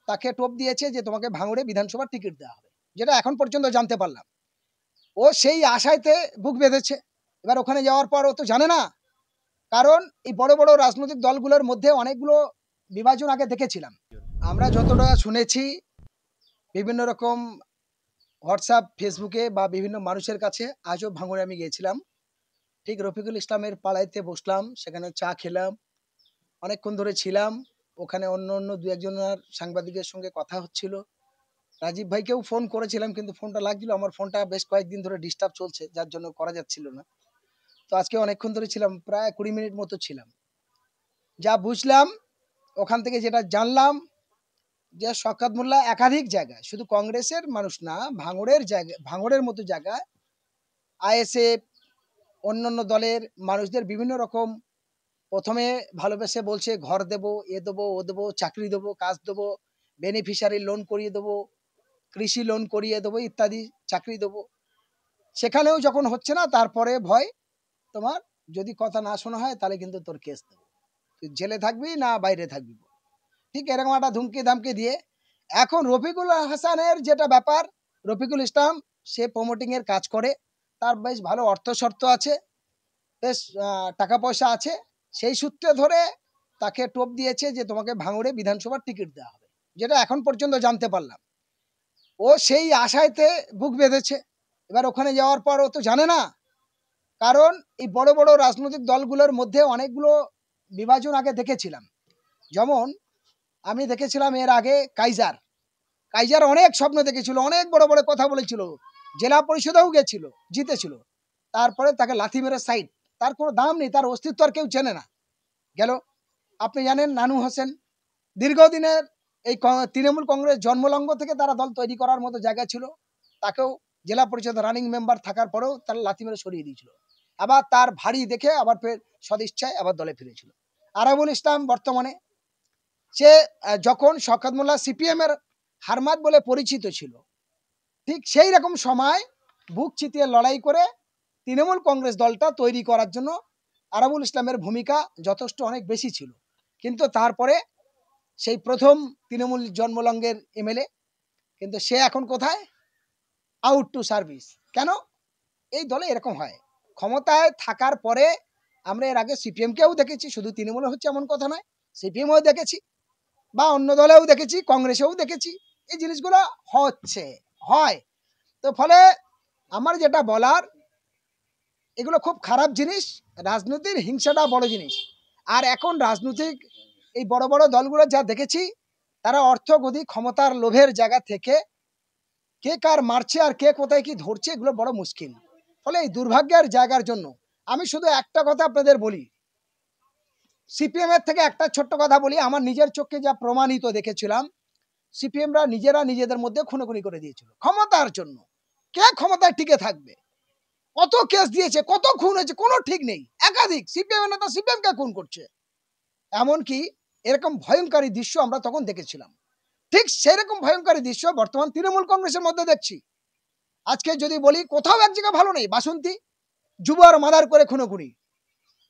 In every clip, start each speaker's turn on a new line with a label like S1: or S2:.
S1: তাকে টোপ দিয়েছে যে তোমাকে ভাঙড়ে বিধানসভার টিকিট দেওয়া হবে, যেটা এখন পর্যন্ত জানতে পারলাম। ও সেই আশাইতে বুক বেঁধেছে। এবার ওখানে যাওয়ার পর ও তো জানে না, কারণ এই বড় বড় রাজনৈতিক দলগুলোর মধ্যে অনেকগুলো বিভাজন আগে দেখেছিলাম। আমরা যতটা শুনেছি বিভিন্ন রকম হোয়াটসঅ্যাপ ফেসবুকে বা বিভিন্ন মানুষের কাছে, আজও ভাঙড়ে আমি গিয়েছিলাম, ঠিক রফিকুল ইসলামের পাড়াইতে বসলাম, সেখানে চা খেলাম, অনেকক্ষণ ধরে ছিলাম। ওখানে অন্য অন্য দু একজনের সাংবাদিকের সঙ্গে কথা হচ্ছিল। রাজীব ভাইকেও ফোন করেছিলাম, কিন্তু ফোনটা লাগছিল, আমার ফোনটা বেশ কয়েকদিন ধরে ডিস্টার্ব চলছে, যার জন্য করা যাচ্ছিল না। তো আজকে অনেকক্ষণ ধরে ছিলাম, প্রায় 20 মিনিট মতো ছিলাম। যা বুঝলাম ওখান থেকে, যেটা জানলাম, যে শওকত মোল্লা একাধিক জায়গায়, শুধু কংগ্রেসের মানুষ না, ভাঙড়ের জায়গায়, ভাঙড়ের মতো জায়গায় আইএসএফ অন্যান্য দলের মানুষদের বিভিন্ন রকম প্রথমে ভালোবেসে বলছে ঘর দেবো, এ দেবো, ও দেবো, চাকরি দেবো, কাজ দেবো, বেনিফিশিয়ারি লোন করিয়ে দেবো, কৃষি লোন করিয়ে দেবো, ইত্যাদি চাকরি দেবো। সেখানেও যখন হচ্ছে না, তারপরে ভয়, তোমার যদি কথা না শোনা হয় তাহলে কিন্তু তোর কেস দেবো, তুই জেলে থাকবি না বাইরে থাকবি। ঠিক এরকম একটা ধুমকি ধামকি দিয়ে এখন রফিকুল হাসানের যেটা ব্যাপার, রফিকুল ইসলাম সে প্রমোটিং এর কাজ করে, তার বেশ ভালো অর্থ শর্ত আছে, বেশ টাকা পয়সা আছে, সেই সূত্রে ধরে তাকে টোপ দিয়েছে যে তোমাকে ভাঙড়ে বিধানসভার টিকিট দেওয়া হবে, যেটা এখন পর্যন্ত জানতে পারলাম। ও সেই আশাইতে বুক বেঁধেছে। এবার ওখানে যাওয়ার পর ও তো জানে না, কারণ এই বড় বড় রাজনৈতিক দলগুলোর মধ্যে অনেকগুলো বিভাজন আগে দেখেছিলাম। যেমন আমি দেখেছিলাম এর আগে কাইজার, কাইজার অনেক স্বপ্ন দেখেছিল, অনেক বড় বড় কথা বলেছিল, জেলা পরিষদেও গেছিল, জিতেছিল, তারপরে তাকে লাথি মেরে সাইড, তার কোনো দাম নেই, তার অস্তিত্ব আর কেউ চেনে না। গেল। আপনি জানেন নানু হোসেন, দীর্ঘদিনের এই তৃণমূল কংগ্রেস জন্মলগ্ন থেকে তারা দল তৈরি করার মতো জায়গা ছিল, তাকেও জেলা পরিষদ রানিং মেম্বার থাকার পরেও তারা লাথি মেরে সরিয়ে দিয়েছিল। আবার তার ভারী দেখে আবার ফের সদিচ্ছায় আবার দলে ফিরেছিল। আরাবুল ইসলাম বর্তমানে, সে যখন শওকত মোল্লা সিপিএম এর হারমাত বলে পরিচিত ছিল, ঠিক সেই রকম সময় বুক চিতিয়ে লড়াই করে তৃণমূল কংগ্রেস দলটা তৈরি করার জন্য আরাবুল ইসলামের ভূমিকা যথেষ্ট অনেক বেশি ছিল। কিন্তু তারপরে সেই প্রথম তৃণমূল জন্মলগ্নের এমএলএ, কিন্তু সে এখন কোথায়? Out to service. কেন? এই দলে এরকম হয়, ক্ষমতায় থাকার পরে আমরা এর আগে সিপিএমকেও দেখেছি, শুধু তৃণমূলে হচ্ছে এমন কথা নয়, সিপিএমও দেখেছি বা অন্য দলেও দেখেছি, কংগ্রেসেও দেখেছি, এই জিনিসগুলো হচ্ছে, হয়। তো ফলে আমার যেটা বলার, এগুলো খুব খারাপ জিনিস, রাজনীতির হিংসাটা বড় জিনিস। আর এখন রাজনৈতিক এই বড় বড় দলগুলো যা দেখেছি, তারা অর্থগতি ক্ষমতার লোভের জায়গা থেকে কে কার মারছে আর কে কোথায় কি ধরছে, এগুলো বড় মুশকিল। ফলে এই দুর্ভাগ্যের জায়গার জন্য আমি শুধু একটা কথা আপনাদের বলি, সিপিএম এর থেকে একটা ছোট্ট কথা বলি, আমার নিজের চোখে যা প্রমাণিত দেখেছিলাম, সিপিএমরা নিজেরা নিজেদের মধ্যে খুনোখুনি করে দিয়েছিল ক্ষমতার জন্য। কে ক্ষমতায় টিকে থাকবে? কত কেস দিয়েছে, কত খুন হয়েছে, কোনো ঠিক নেই, একাধিক সিপিএম নেতা সিপিএম কে খুন করছে। এমনকি এরকম ভয়ঙ্করী দৃশ্য আমরা তখন দেখেছিলাম। ঠিক সেরকম ভয়ঙ্করী দৃশ্য বর্তমান তৃণমূল কংগ্রেসের মধ্যে দেখছি। আজকে যদি বলি কোথাও এক জায়গা ভালো নেই, বাসন্তী যুব আর মাদার করে খুনোখুনি,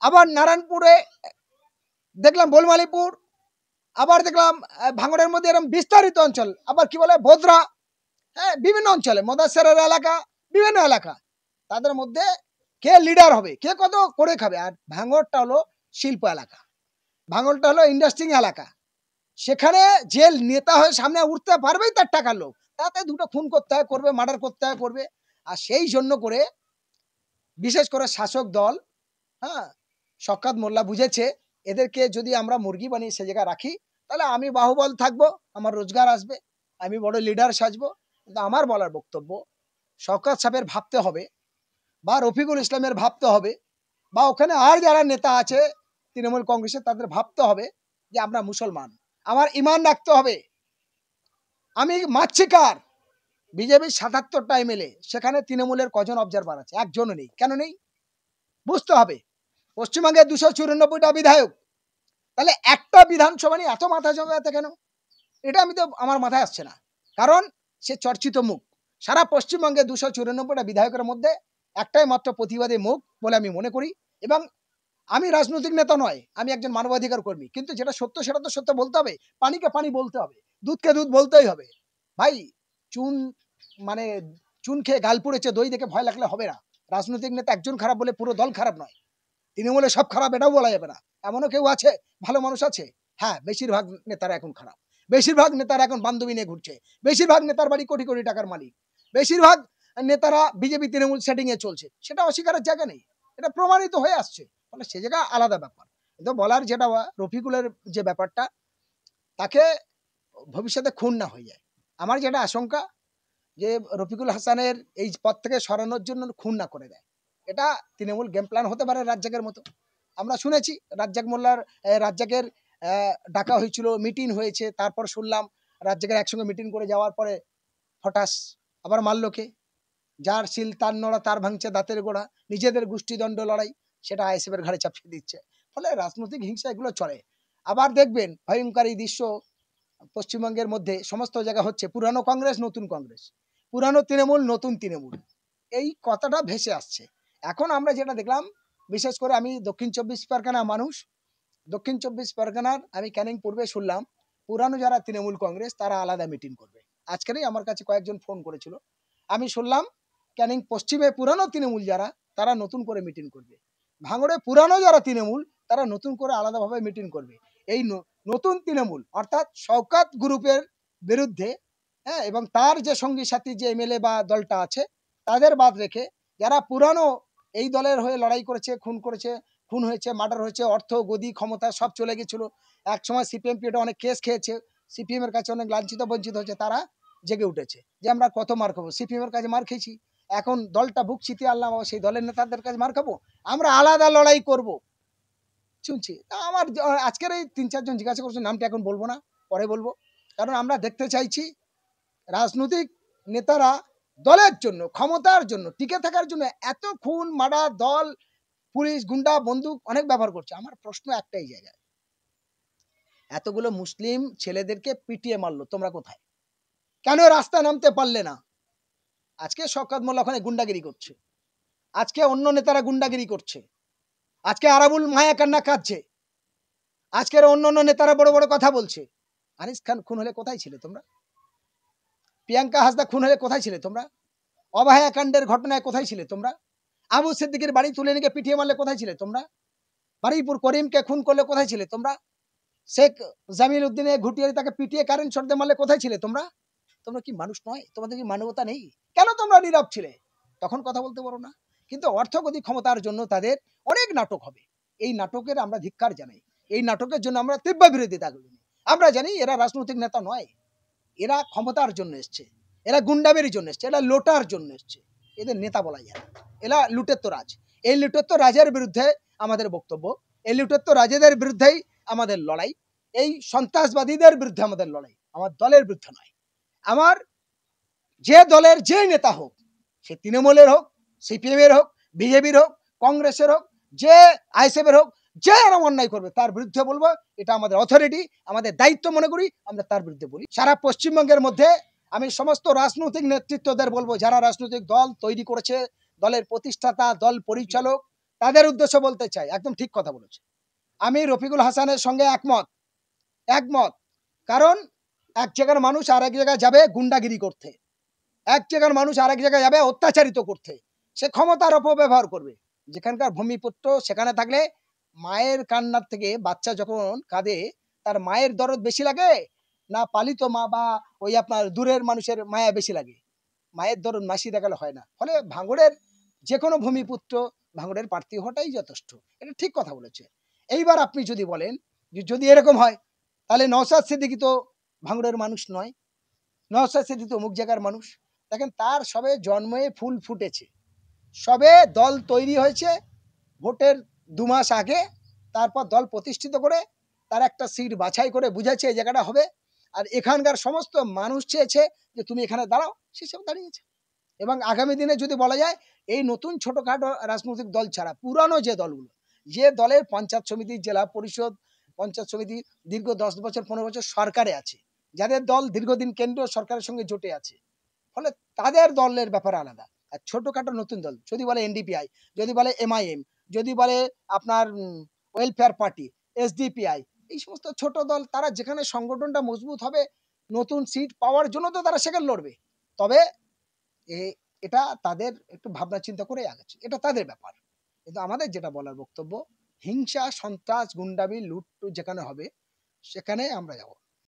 S1: আবার নারায়ণপুরে দেখলাম, বোলমালিপুর, আবার দেখলাম ভাঙড়ের মধ্যে এরকম বিস্তারিত অঞ্চল, আবার কি বলে বোদরা, হ্যাঁ বিভিন্ন অঞ্চলে মদাসেরের এলাকা, বিভিন্ন এলাকা, তাদের মধ্যে কে লিডার হবে, কে কত করে খাবে। আর ভাঙড়টা হলো শিল্প এলাকা, ভাঙড়টা হলো ইন্ডাস্ট্রিং এলাকা, সেখানে যে নেতা হয়ে সামনে উঠতে পারবেই তার টাকার লোক, তাতে দুটো খুন করতে হয়, করবে, মার্ডার করতে হয়, করবে। আর সেই জন্য করে বিশেষ করে শাসক দল, হ্যাঁ, শওকত মোল্লা বুঝেছে এদেরকে যদি আমরা মুরগি বানিয়ে সে জায়গায় রাখি, তাহলে আমি বাহুবল থাকবো, আমার রোজগার আসবে, আমি বড় লিডার সাজবো। কিন্তু আমার বলার বক্তব্য, শওকত সাহেবের ভাবতে হবে, বা রফিকুল ইসলামের ভাবতে হবে, বা ওখানে আর যারা নেতা আছে তৃণমূল কংগ্রেসের, তাদের ভাবতে হবে যে আমরা মুসলমান, আমার ইমান রাখতে হবে। আমি মারছি কার? বিজেপির ৭৭টা এমএলএ, সেখানে তৃণমূলের কজন অবজারভার আছে? একজনও নেই। কেন নেই? বুঝতে হবে। পশ্চিমবঙ্গে ২৯৪টা বিধায়ক, তাহলে একটা বিধানসভা নিয়ে এত মাথা জমাতে কেন? এটা আমি তো, আমার মাথায় আসছে না। কারণ সে চর্চিত মুখ, সারা পশ্চিমবঙ্গে ২৯৪টা বিধায়কের মধ্যে একটাই মাত্র প্রতিবাদী মুখ বলে আমি মনে করি। এবং আমি রাজনৈতিক নেতা নয়, আমি একজন মানবাধিকার কর্মী, কিন্তু যেটা সত্য সেটা তো সত্য বলতে হবে, পানিকে পানি বলতে হবে। দুধকে দুধ বলতেই হবে ভাই। চুন মানে চুন খেয়ে গাল পুড়েছে, দই দেখে ভয় লাগলে হবে না। রাজনৈতিক নেতা একজন খারাপ বলে পুরো দল খারাপ নয়। তৃণমূলে সব খারাপ এটাও বলা যাবে না। এমনও কেউ আছে ভালো মানুষ আছে। হ্যাঁ, বেশিরভাগ নেতারা এখন খারাপ। বেশিরভাগ নেতারা এখন বান্ধবী নিয়ে ঘুরছে। বেশিরভাগ নেতার বাড়ি কোটি কোটি টাকার মালিক। বেশিরভাগ নেতারা বিজেপি তৃণমূল সেটিং এ চলছে, সেটা অস্বীকারের জায়গা নেই। এটা প্রমাণিত হয়ে আসছে। ফলে সে জায়গা আলাদা ব্যাপার। কিন্তু বলার যেটা রফিকুলের যে ব্যাপারটা, তাকে ভবিষ্যতে খুন না হয়ে যায়। আমার যেটা আশঙ্কা যে রফিকুল হাসানের এই পদ থেকে সরানোর জন্য খুন না করে দেয়। এটা তৃণমূল গেম প্ল্যান হতে পারে রাজ্জাকের মতো। আমরা শুনেছি রাজ্জাক মোল্লার রাজ্জাকের ডাকা হয়েছিল, মিটিং হয়েছে, তারপর শুনলাম রাজ্জাকের একসঙ্গে মিটিং করে যাওয়ার পরে হঠাৎ আবার মারলোকে। যার শিল তার নড়া, তার ভাঙছে দাঁতের গোড়া। নিজেদের গোষ্ঠীদ্বন্দ্ব লড়াই সেটা আইএসএফের ঘাড়ে চাপিয়ে দিচ্ছে। ফলে রাজনৈতিক হিংসা এগুলো চলে। আবার দেখবেন ভয়ঙ্কর এই দৃশ্য পশ্চিমবঙ্গের মধ্যে সমস্ত জায়গা হচ্ছে, পুরানো কংগ্রেস নতুন কংগ্রেস, পুরানো তৃণমূল নতুন তৃণমূল, এই কথাটা ভেসে আসছে। এখন আমরা যেটা দেখলাম, বিশেষ করে আমি দক্ষিণ চব্বিশ পরগনা মানুষ, দক্ষিণ চব্বিশ পরগনার আমি ক্যানিং পূর্বে শুনলাম পুরানো যারা তৃণমূল কংগ্রেস তারা আলাদা মিটিং করবে। আজকেরই আমার কাছে কয়েকজন ফোন করেছিল। আমি শুনলাম ক্যানিং পশ্চিমে পুরানো তৃণমূল যারা, তারা নতুন করে মিটিং করবে। ভাঙড়ে পুরানো যারা তৃণমূল তারা নতুন করে আলাদাভাবে মিটিং করবে। এই নতুন তৃণমূল অর্থাৎ শওকত গ্রুপের বিরুদ্ধে, হ্যাঁ, এবং তার যে সঙ্গী সাথী যে এমএলএ বা দলটা আছে তাদের বাদ রেখে যারা পুরানো এই দলের হয়ে লড়াই করেছে, খুন হয়েছে, মার্ডার হয়েছে, অর্থ গদি ক্ষমতা সব চলে গেছিল, এক সময় সিপিএম পিএটা অনেক কেস খেয়েছে, সিপিএম এর কাছে অনেক লাঞ্ছিত বঞ্চিত হয়েছে, তারা জেগে উঠেছে যে আমরা কত মার খাবো, সিপিএম এর কাছে মার খেয়েছি, এখন দলটা বুক চিতিয়ে আনলাম, সেই দলের নেতাদের কাছে মার খাবো, আমরা আলাদা লড়াই করব। শুনছি আমার আজকের এই ৩-৪ জন জিজ্ঞাসা করছে, নামটা এখন বলবো না, পরে বলবো। কারণ আমরা দেখতে চাইছি রাজনৈতিক নেতারা দলের জন্য, ক্ষমতার জন্য, টিকে থাকার জন্য এত খুন মার্ডার, দল পুলিশ গুন্ডা বন্দুক অনেক ব্যবহার করছে। আমার প্রশ্ন একটাই জায়গায়, এতগুলো মুসলিম ছেলেদেরকে পিটিয়ে মারলো, তোমরা কোথায়? কেন রাস্তা নামতে পারলে না? আজকে শওকত মোল্লা ওখানে গুন্ডাগিরি করছে, আজকে অন্য নেতারা গুন্ডাগিরি করছে, আজকে আরাবুল মায়া কান্না কাঁদছে, আজকের অন্য অন্য নেতারা বড় বড় কথা বলছে। আনিস খান খুন হলে কোথায় ছিলে তোমরা? প্রিয়াঙ্কা হাসদা খুন হলে কোথায় ছিলে তোমরা? অবহেয়া কাণ্ডের ঘটনায় কোথায় ছিলে তোমরা? আবু সিদ্দিকের বাড়ি তুলে নিয়ে পিটিয়ে মারলে কোথায় ছিলে তোমরা? বারুইপুর করিমকে খুন করলে কোথায় ছিলে তোমরা? শেখ জামিল উদ্দিনে ঘুটিয়ে তাকে পিটিয়ে কারেন্ট শর্ট দিয়ে মারলে কোথায় ছিলে তোমরা? তোমরা কি মানুষ নয়? তোমাদের কি মানবতা নেই? কেন তোমরা নীরব ছিলে? তখন কথা বলতে পারো না? কিন্তু অর্থগতি ক্ষমতার জন্য তাদের অনেক নাটক হবে। এই নাটকের আমরা ধিক্কার জানাই। এই নাটকের জন্য আমরা তীব্র বিরোধিতা করি। আমরা জানি এরা রাজনৈতিক নেতা নয়, এরা ক্ষমতার জন্য এসছে, এরা গুন্ডাবের জন্য এসছে, এরা লোটার জন্য এসছে। এদের নেতা বলা যায় না, এরা লুটের তো রাজ। এই লুটের তো রাজের বিরুদ্ধে আমাদের বক্তব্য, এই লুটের তো রাজেদের বিরুদ্ধেই আমাদের লড়াই, এই সন্ত্রাসবাদীদের বিরুদ্ধে আমাদের লড়াই, আমার দলের বিরুদ্ধে নয়। আমার যে দলের যে নেতা হোক, সে তৃণমূলের হোক, সিপিএম এর হোক, বিজেপির হোক, কংগ্রেসের হোক, যে আইএসএফ এর হোক, যে এরকম অন্যায় করবে তার বিরুদ্ধে বলবো। এটা আমাদের অথরিটি, আমাদের দায়িত্ব মনে করি, আমরা তার বিরুদ্ধে বলি। সারা পশ্চিমবঙ্গের মধ্যে আমি সমস্ত রাজনৈতিক নেতৃত্বদের বলবো, যারা রাজনৈতিক দল তৈরি করেছে, দলের প্রতিষ্ঠাতা, দল পরিচালক, তাদের উদ্দেশ্য বলতে চাই, একদম ঠিক কথা বলেছে। আমি রফিকুল হাসানের সঙ্গে একমত, একমত। কারণ এক জায়গার মানুষ আর এক জায়গায় যাবে গুন্ডাগিরি করতে, এক জায়গার মানুষ আরেক জায়গায় যাবে অত্যাচারিত করতে, সে ক্ষমতার অপব্যবহার করবে। যেখানকার ভূমিপুত্র সেখানে থাকলে মায়ের কান্নার থেকে বাচ্চা যখন কাঁদে, তার মায়ের দরদ বেশি লাগে না পালিত মা বা ওই আপনার দূরের মানুষের মায়া বেশি লাগে? মায়ের দরদ মাসি দেখালে হয় না। ফলে ভাঙড়ের যে কোনো ভূমিপুত্র ভাঙড়ের প্রার্থী হওয়াটাই যথেষ্ট। এটা ঠিক কথা বলেছে। এইবার আপনি যদি বলেন যে যদি এরকম হয়, তাহলে নওশাদ সিদ্দিকী তো ভাঙড়ের মানুষ নয়, নওশাদ সিদ্দিকী তো অমুক জায়গার মানুষ। দেখেন তার সবে জন্মে ফুল ফুটেছে, সবে দল তৈরি হয়েছে, ভোটের 2 মাস আগে, তারপর দল প্রতিষ্ঠিত করে তার একটা সিট বাছাই করে বুঝাচ্ছে এই জায়গাটা হবে, আর এখানকার সমস্ত মানুষ চেয়েছে যে তুমি এখানে দাঁড়াও, সেসব দাঁড়িয়েছে। এবং আগামী দিনে যদি বলা যায় এই নতুন ছোটখাটো রাজনৈতিক দল ছাড়া পুরানো যে দলগুলো, যে দলের পঞ্চায়েত সমিতি, জেলা পরিষদ, পঞ্চায়েত সমিতি দীর্ঘ 10 বছর 15 বছর সরকারে আছে, যাদের দল দীর্ঘদিন কেন্দ্রীয় সরকারের সঙ্গে জোটে আছে, ফলে তাদের দলের ব্যাপার আলাদা। আর ছোটখাটো নতুন দল যদি বলে এনডিপিআই, যদি বলে এমআইএম, যদি বলে আপনার ওয়েলফেয়ার পার্টি, এসডিপিআই, এই সমস্ত ছোট দল, তারা যেখানে সংগঠনটা মজবুত হবে, নতুন সিট পাওয়ার জন্য তো তারা সেখানে লড়বে। তবে এটা তাদের একটু ভাবনা চিন্তা করে আগাচ্ছে। এটা তাদের ব্যাপার। কিন্তু আমাদের যেটা বলার বক্তব্য, হিংসা, সন্ত্রাস, গুন্ডামি, লুট যেখানে হবে সেখানে আমরা যাব।